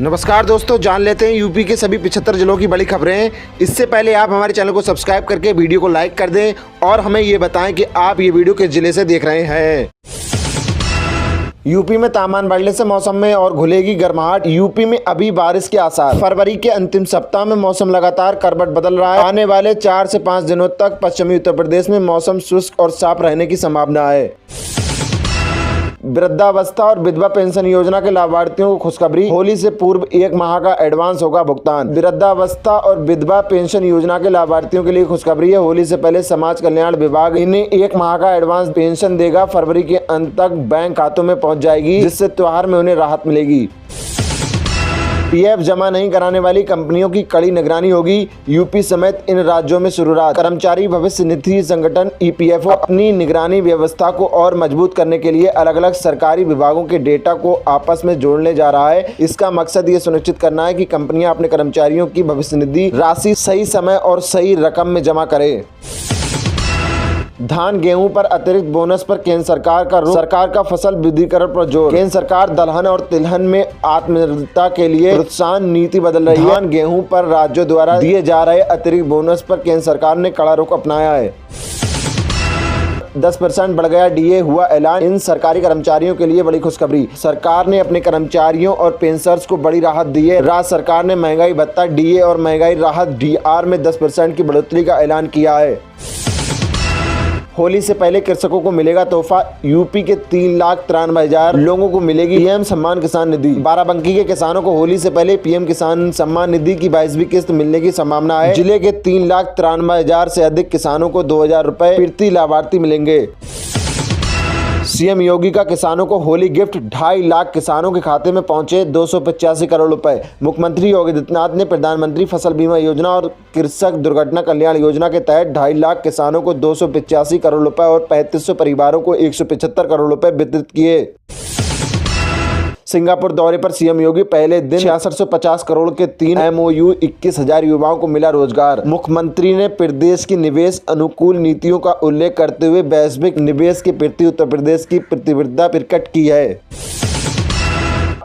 नमस्कार दोस्तों, जान लेते हैं यूपी के सभी 75 जिलों की बड़ी खबरें। इससे पहले आप हमारे चैनल को सब्सक्राइब करके वीडियो को लाइक कर दें और हमें ये बताएं कि आप ये वीडियो किस जिले से देख रहे हैं। यूपी में तापमान बढ़ने से मौसम में और घुलेगी गर्माहट। यूपी में अभी बारिश के आसार। फरवरी के अंतिम सप्ताह में मौसम लगातार करवट बदल रहा है। आने वाले 4 से 5 दिनों तक पश्चिमी उत्तर प्रदेश में मौसम शुष्क और साफ रहने की संभावना है। वृद्धावस्था और विधवा पेंशन योजना के लाभार्थियों को खुशखबरी। होली से पूर्व 1 माह का एडवांस होगा भुगतान। वृद्धावस्था और विधवा पेंशन योजना के लाभार्थियों के लिए खुशखबरी है। होली से पहले समाज कल्याण विभाग इन्हें 1 माह का एडवांस पेंशन देगा। फरवरी के अंत तक बैंक खातों में पहुंच जाएगी, जिससे त्योहार में उन्हें राहत मिलेगी। पीएफ जमा नहीं कराने वाली कंपनियों की कड़ी निगरानी होगी। यूपी समेत इन राज्यों में शुरुआत। कर्मचारी भविष्य निधि संगठन ईपीएफओ अपनी निगरानी व्यवस्था को और मजबूत करने के लिए अलग अलग सरकारी विभागों के डेटा को आपस में जोड़ने जा रहा है। इसका मकसद ये सुनिश्चित करना है कि कंपनियां अपने कर्मचारियों की भविष्य निधि राशि सही समय और सही रकम में जमा करें। धान गेहूं पर अतिरिक्त बोनस पर केंद्र सरकार का रुख। सरकार का फसल विविधीकरण पर जोर। केंद्र सरकार दलहन और तिलहन में आत्मनिर्भरता के लिए प्रोत्साहन नीति बदल रही है। धान गेहूं पर राज्यों द्वारा दिए जा रहे अतिरिक्त बोनस पर केंद्र सरकार ने कड़ा रुख अपनाया है। 10% बढ़ गया डीए, हुआ ऐलान। इन सरकारी कर्मचारियों के लिए बड़ी खुशखबरी। सरकार ने अपने कर्मचारियों और पेंशनर्स को बड़ी राहत दी है। राज्य सरकार ने महंगाई भत्ता, डीए और महंगाई राहत डीआर में 10% की बढ़ोतरी का ऐलान किया है। होली से पहले कृषकों को मिलेगा तोहफा। यूपी के 3,93,000 लोगों को मिलेगी पीएम सम्मान किसान निधि। बाराबंकी के किसानों को होली से पहले पीएम किसान सम्मान निधि की 22वीं किस्त मिलने की संभावना है। जिले के 3,93,000 से अधिक किसानों को 2,000 रुपए प्रति लाभार्थी मिलेंगे। सीएम योगी का किसानों को होली गिफ्ट। 2.5 लाख किसानों के खाते में पहुंचे 285 करोड़ रुपए। मुख्यमंत्री योगी आदित्यनाथ ने प्रधानमंत्री फसल बीमा योजना और कृषक दुर्घटना कल्याण योजना के तहत 2.5 लाख किसानों को 285 करोड़ रुपए और 3500 परिवारों को 175 करोड़ रुपए वितरित किए। सिंगापुर दौरे पर सीएम योगी। पहले दिन 6650 करोड़ के 3 एमओयू, 21,000 युवाओं को मिला रोजगार। मुख्यमंत्री ने प्रदेश की निवेश अनुकूल नीतियों का उल्लेख करते हुए वैश्विक निवेश के प्रति उत्तर प्रदेश की प्रतिबद्धता प्रकट की है।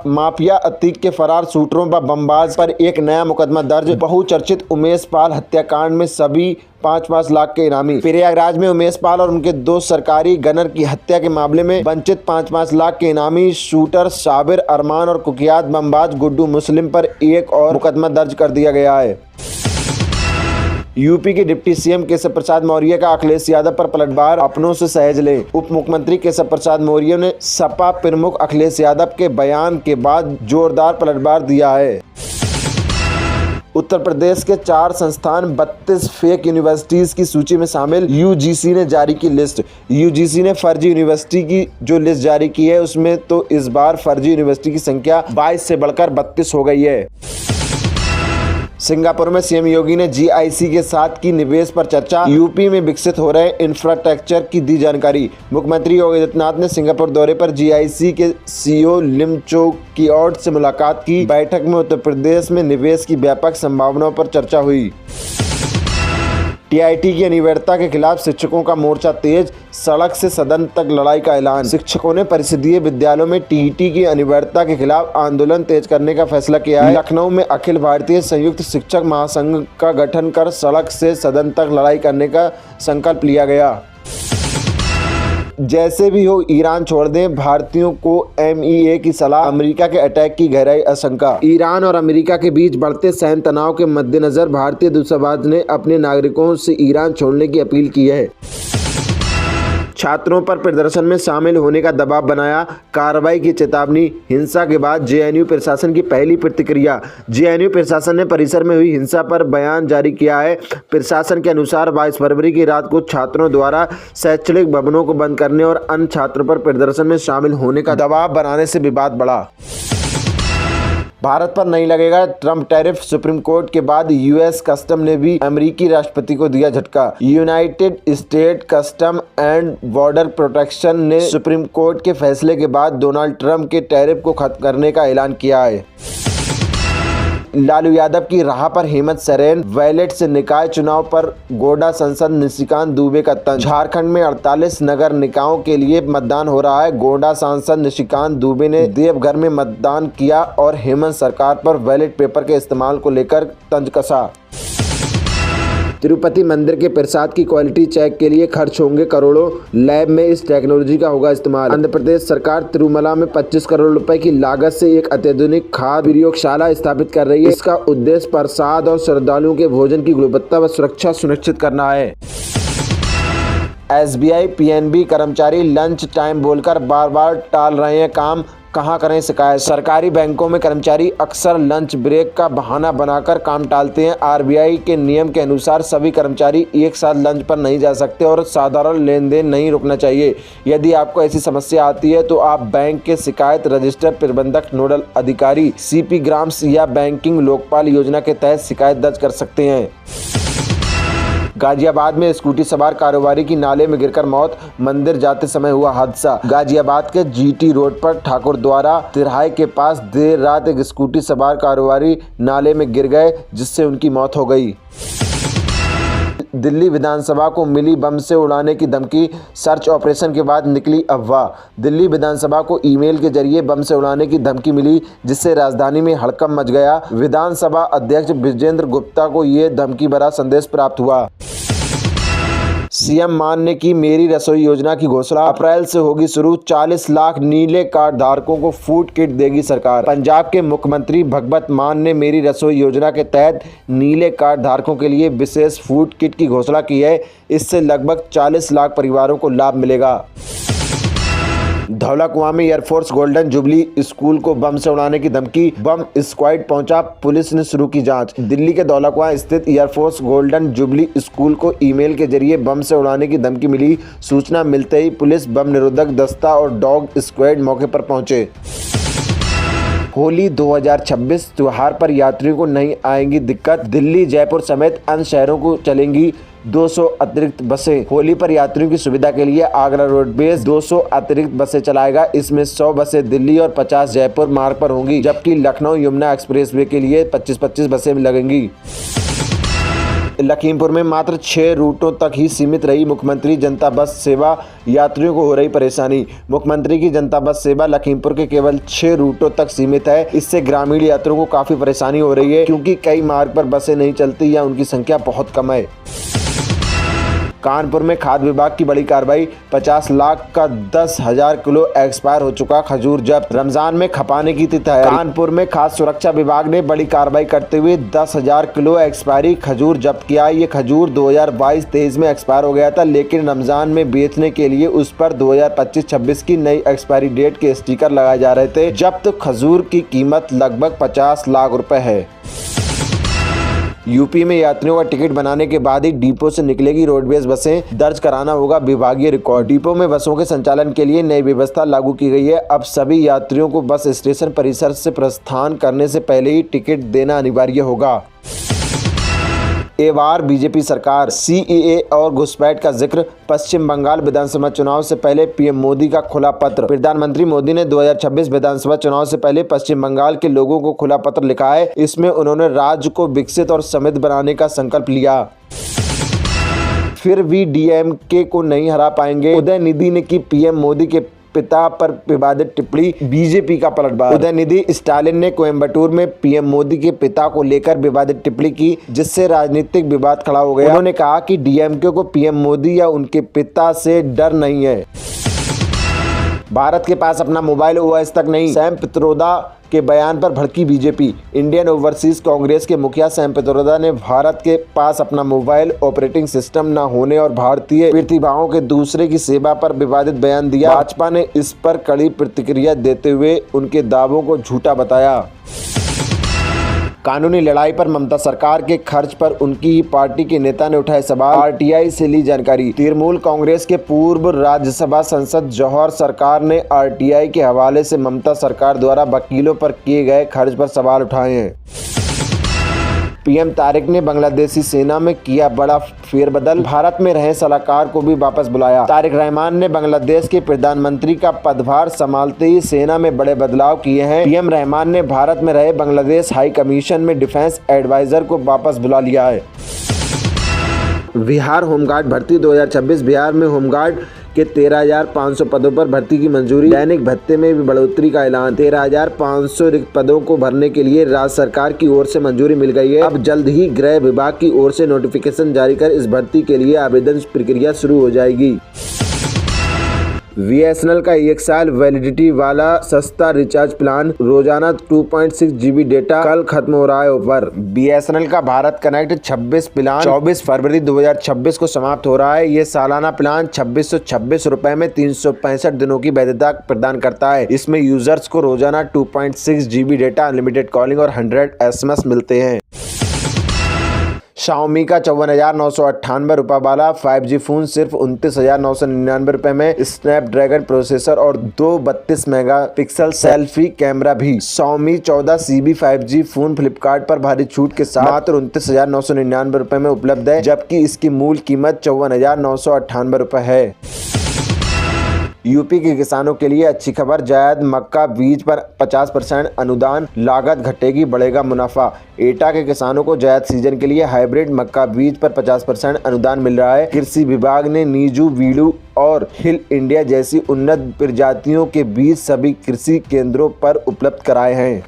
माफिया अतीक के फरार शूटरों व बमबाज पर एक नया मुकदमा दर्ज। बहुचर्चित उमेश पाल हत्याकांड में सभी 5-5 लाख के इनामी। प्रयागराज में उमेश पाल और उनके 2 सरकारी गनर की हत्या के मामले में वंचित 5-5 लाख के इनामी शूटर साबिर अरमान और कुख्यात बमबाज गुड्डू मुस्लिम पर एक और मुकदमा दर्ज कर दिया गया है। यूपी के डिप्टी सीएम केशव प्रसाद मौर्य का अखिलेश यादव पर पलटवार। अपनों से सहज ले। उप मुख्यमंत्री केशव प्रसाद मौर्य ने सपा प्रमुख अखिलेश यादव के बयान के बाद जोरदार पलटवार दिया है। उत्तर प्रदेश के 4 संस्थान 32 फेक यूनिवर्सिटीज की सूची में शामिल। यूजीसी ने जारी की लिस्ट। यूजीसी ने फर्जी यूनिवर्सिटी की जो लिस्ट जारी की है, उसमें तो इस बार फर्जी यूनिवर्सिटी की संख्या 22 से बढ़कर 32 हो गई है। सिंगापुर में सीएम योगी ने जीआईसी के साथ की निवेश पर चर्चा। यूपी में विकसित हो रहे इंफ्रास्ट्रक्चर की दी जानकारी। मुख्यमंत्री योगी आदित्यनाथ ने सिंगापुर दौरे पर जीआईसी के सीईओ लिम चो किऑर्ड से मुलाकात की। बैठक में उत्तर प्रदेश में निवेश की व्यापक संभावनाओं पर चर्चा हुई। टीआईटी की अनिवार्यता के खिलाफ शिक्षकों का मोर्चा तेज। सड़क से सदन तक लड़ाई का ऐलान। शिक्षकों ने परिषदीय विद्यालयों में टीईटी की अनिवार्यता के खिलाफ आंदोलन तेज करने का फैसला किया है। लखनऊ में अखिल भारतीय संयुक्त शिक्षक महासंघ का गठन कर सड़क से सदन तक लड़ाई करने का संकल्प लिया गया। जैसे भी हो ईरान छोड़ दें, भारतीयों को एमईए की सलाह। अमेरिका के अटैक की गहराई आशंका। ईरान और अमेरिका के बीच बढ़ते सैन्य तनाव के मद्देनजर भारतीय दूतावास ने अपने नागरिकों से ईरान छोड़ने की अपील की है। छात्रों पर प्रदर्शन में शामिल होने का दबाव बनाया। कार्रवाई की चेतावनी। हिंसा के बाद जेएनयू प्रशासन की पहली प्रतिक्रिया। जेएनयू प्रशासन ने परिसर में हुई हिंसा पर बयान जारी किया है। प्रशासन के अनुसार 22 फरवरी की रात को छात्रों द्वारा शैक्षणिक भवनों को बंद करने और अन्य छात्रों पर प्रदर्शन में शामिल होने का दबाव बनाने से विवाद बढ़ा। भारत पर नहीं लगेगा ट्रम्प टैरिफ। सुप्रीम कोर्ट के बाद यूएस कस्टम ने भी अमेरिकी राष्ट्रपति को दिया झटका। United state custom and border protection ने सुप्रीम कोर्ट के फैसले के बाद डोनाल्ड ट्रंप के टैरिफ को खत्म करने का ऐलान किया है। लालू यादव की राह पर हेमंत सोरेन, वैलेट से निकाय चुनाव पर गोड्डा सांसद निशिकांत दुबे का तंज। झारखंड में 48 नगर निकायों के लिए मतदान हो रहा है। गोड्डा सांसद निशिकांत दुबे ने देवघर में मतदान किया और हेमंत सरकार पर बैलेट पेपर के इस्तेमाल को लेकर तंज कसा। तिरुपति मंदिर के प्रसाद की क्वालिटी चेक के लिए खर्च होंगे करोड़ों, लैब में इस टेक्नोलॉजी का होगा इस्तेमाल। आंध्र प्रदेश सरकार तिरुमला में 25 करोड़ रुपए की लागत से एक अत्याधुनिक खाद्य प्रयोगशाला स्थापित कर रही है। इसका उद्देश्य प्रसाद और श्रद्धालुओं के भोजन की गुणवत्ता व सुरक्षा सुनिश्चित करना है। SBI PNB कर्मचारी लंच टाइम बोलकर बार बार टाल रहे हैं काम, कहां करें शिकायत। सरकारी बैंकों में कर्मचारी अक्सर लंच ब्रेक का बहाना बनाकर काम टालते हैं। RBI के नियम के अनुसार सभी कर्मचारी एक साथ लंच पर नहीं जा सकते और साधारण लेन देन नहीं रुकना चाहिए। यदि आपको ऐसी समस्या आती है तो आप बैंक के शिकायत रजिस्टर प्रबंधक नोडल अधिकारी CP ग्राम्स या बैंकिंग लोकपाल योजना के तहत शिकायत दर्ज कर सकते हैं। गाजियाबाद में स्कूटी सवार कारोबारी की नाले में गिरकर मौत, मंदिर जाते समय हुआ हादसा। गाजियाबाद के GT रोड पर ठाकुर द्वारा तिराहे के पास देर रात एक स्कूटी सवार कारोबारी नाले में गिर गए जिससे उनकी मौत हो गई। दिल्ली विधानसभा को मिली बम से उड़ाने की धमकी, सर्च ऑपरेशन के बाद निकली अफवाह। दिल्ली विधानसभा को ईमेल के जरिए बम से उड़ाने की धमकी मिली जिससे राजधानी में हड़कंप मच गया। विधानसभा अध्यक्ष विजेंद्र गुप्ता को ये धमकी भरा संदेश प्राप्त हुआ। CM मान ने की मेरी रसोई योजना की घोषणा, अप्रैल से होगी शुरू। 40 लाख नीले कार्ड धारकों को फूड किट देगी सरकार। पंजाब के मुख्यमंत्री भगवंत मान ने मेरी रसोई योजना के तहत नीले कार्ड धारकों के लिए विशेष फूड किट की घोषणा की है। इससे लगभग 40 लाख परिवारों को लाभ मिलेगा। धौलाकुआं में एयरफोर्स गोल्डन जुबली स्कूल को बम से उड़ाने की धमकी, बम स्क्वाड पहुंचा, पुलिस ने शुरू की जांच। दिल्ली के धौलाकुआं स्थित एयरफोर्स गोल्डन जुबली स्कूल को ईमेल के जरिए बम से उड़ाने की धमकी मिली। सूचना मिलते ही पुलिस, बम निरोधक दस्ता और डॉग स्क्वाड मौके पर पहुंचे। होली 2026 त्योहार पर यात्रियों को नहीं आएंगी दिक्कत, दिल्ली जयपुर समेत अन्य शहरों को चलेंगी 200 अतिरिक्त बसें। होली पर यात्रियों की सुविधा के लिए आगरा रोडवेज 200 अतिरिक्त बसें चलाएगा। इसमें 100 बसें दिल्ली और 50 जयपुर मार्ग पर होंगी, जबकि लखनऊ यमुना एक्सप्रेसवे के लिए 25-25 बसें लगेंगी। लखीमपुर में मात्र 6 रूटों तक ही सीमित रही मुख्यमंत्री जनता बस सेवा, यात्रियों को हो रही परेशानी। मुख्यमंत्री की जनता बस सेवा लखीमपुर के केवल 6 रूटों तक सीमित है। इससे ग्रामीण यात्रियों को काफी परेशानी हो रही है क्योंकि कई मार्ग पर बसें नहीं चलती या उनकी संख्या बहुत कम है। कानपुर में खाद्य विभाग की बड़ी कार्रवाई, 50 लाख का 10,000 किलो एक्सपायर हो चुका खजूर जब्त। रमजान में खपाने की थी तैयारी। कानपुर में खाद्य सुरक्षा विभाग ने बड़ी कार्रवाई करते हुए 10,000 किलो एक्सपायरी खजूर जब्त किया। ये खजूर 2022-23 में एक्सपायर हो गया था, लेकिन रमजान में बेचने के लिए उस पर 2025-26 की नई एक्सपायरी डेट के स्टिकर लगाए जा रहे थे। जब्त खजूर की कीमत लगभग 50 लाख रुपए है। यूपी में यात्रियों का टिकट बनाने के बाद ही डिपो से निकलेगी रोडवेज बसें, दर्ज कराना होगा विभागीय रिकॉर्ड। डिपो में बसों के संचालन के लिए नई व्यवस्था लागू की गई है। अब सभी यात्रियों को बस स्टेशन परिसर से प्रस्थान करने से पहले ही टिकट देना अनिवार्य होगा। बार बीजेपी सरकार, CAA और घुसपैठ का जिक्र। पश्चिम बंगाल विधानसभा चुनाव से पहले PM मोदी का खुला पत्र। प्रधानमंत्री मोदी ने 2026 विधानसभा चुनाव से पहले पश्चिम बंगाल के लोगों को खुला पत्र लिखा है। इसमें उन्होंने राज्य को विकसित और समृद्ध बनाने का संकल्प लिया। फिर भी DMK को नहीं हरा पाएंगे, उदयनिधि ने की PM मोदी के पिता पर विवादित टिप्पणी, बीजेपी का पलटवार। उदयनिधि स्टालिन ने कोयम्बटूर में PM मोदी के पिता को लेकर विवादित टिप्पणी की जिससे राजनीतिक विवाद खड़ा हो गया। उन्होंने कहा कि DMK को PM मोदी या उनके पिता से डर नहीं है। भारत के पास अपना मोबाइल OS तक नहीं, सैम पित्रोदा के बयान पर भड़की बीजेपी। इंडियन ओवरसीज कांग्रेस के मुखिया सैम पित्रोदा ने भारत के पास अपना मोबाइल ऑपरेटिंग सिस्टम न होने और भारतीय प्रतिभाओं के दूसरे की सेवा पर विवादित बयान दिया। भाजपा ने इस पर कड़ी प्रतिक्रिया देते हुए उनके दावों को झूठा बताया। कानूनी लड़ाई पर ममता सरकार के खर्च पर उनकी ही पार्टी के नेता ने उठाए सवाल। RTI से ली जानकारी। तृणमूल कांग्रेस के पूर्व राज्यसभा सांसद जौहर सरकार ने RTI के हवाले से ममता सरकार द्वारा वकीलों पर किए गए खर्च पर सवाल उठाए हैं। पीएम तारिक ने बांग्लादेशी सेना में किया बड़ा फेरबदल, भारत में रहे सलाहकार को भी वापस बुलाया। तारिक रहमान ने बांग्लादेश के प्रधानमंत्री का पदभार संभालते ही सेना में बड़े बदलाव किए हैं। पीएम रहमान ने भारत में रहे बांग्लादेश हाई कमीशन में डिफेंस एडवाइजर को वापस बुला लिया है। बिहार होमगार्ड भर्ती 2026। बिहार में होमगार्ड के 13,500 पदों पर भर्ती की मंजूरी। दैनिक भत्ते में भी बढ़ोतरी का ऐलान। 13,500 रिक्त पदों को भरने के लिए राज्य सरकार की ओर से मंजूरी मिल गई है। अब जल्द ही गृह विभाग की ओर से नोटिफिकेशन जारी कर इस भर्ती के लिए आवेदन प्रक्रिया शुरू हो जाएगी। BSNL का 1 साल वैलिडिटी वाला सस्ता रिचार्ज प्लान, रोजाना 2.6 GB डेटा कल खत्म हो रहा है ऑफर। BSNL का भारत कनेक्ट 26 प्लान 24 फरवरी 2026 को समाप्त हो रहा है। ये सालाना प्लान 2626 रुपए में 365 दिनों की वैधता प्रदान करता है। इसमें यूजर्स को रोजाना 2.6 GB डेटा, अनलिमिटेड कॉलिंग और 100 SMS मिलते हैं। Xiaomi का 54,998 रुपये वाला 5G फोन सिर्फ 29,999 रुपये में, स्नैपड्रैगन प्रोसेसर और 232 मेगापिक्सल सेल्फी कैमरा भी। Xiaomi 14CB 5G phone Flipkart पर भारी छूट के साथ मात्र 29,999 रुपये में उपलब्ध है, जबकि इसकी मूल कीमत 54,998 रुपये है। यूपी के किसानों के लिए अच्छी खबर, जायद मक्का बीज पर 50% अनुदान, लागत घटेगी, बढ़ेगा मुनाफा। एटा के किसानों को जायद सीजन के लिए हाइब्रिड मक्का बीज पर 50% अनुदान मिल रहा है। कृषि विभाग ने नीजू, वीडू और हिल इंडिया जैसी उन्नत प्रजातियों के बीज सभी कृषि केंद्रों पर उपलब्ध कराए हैं।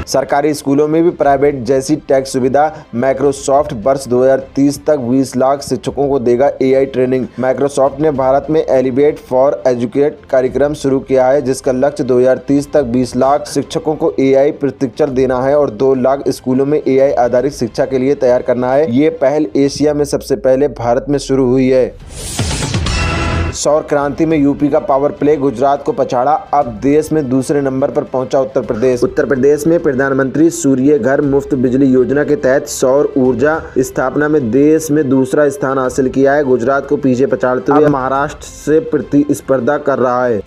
सरकारी स्कूलों में भी प्राइवेट जैसी टेक सुविधा। माइक्रोसॉफ्ट वर्ष 2030 तक 20 लाख शिक्षकों को देगा AI ट्रेनिंग। माइक्रोसॉफ्ट ने भारत में एलिवेट फॉर एजुकेट कार्यक्रम शुरू किया है, जिसका लक्ष्य 2030 तक 20 लाख शिक्षकों को AI प्रशिक्षण देना है और 2 लाख स्कूलों में AI आधारित शिक्षा के लिए तैयार करना है। ये पहल एशिया में सबसे पहले भारत में शुरू हुई है। सौर क्रांति में यूपी का पावर प्ले गुजरात को पछाड़ा, अब देश में दूसरे नंबर पर पहुंचा उत्तर प्रदेश। उत्तर प्रदेश में प्रधानमंत्री सूर्य घर मुफ्त बिजली योजना के तहत सौर ऊर्जा स्थापना में देश में दूसरा स्थान हासिल किया है। गुजरात को पीछे पछाड़ते हुए महाराष्ट्र से प्रतिस्पर्धा कर रहा है।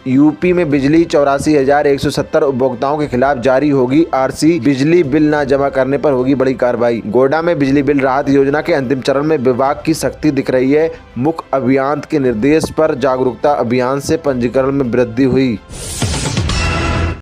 यूपी में बिजली 84,170 उपभोक्ताओं के खिलाफ जारी होगी RC, बिजली बिल न जमा करने पर होगी बड़ी कार्रवाई। गोड्डा में बिजली बिल राहत योजना के अंतिम चरण में विभाग की सख्ती दिख रही है। मुख्य अभियंता के निर्देश पर जागरूकता अभियान से पंजीकरण में वृद्धि हुई।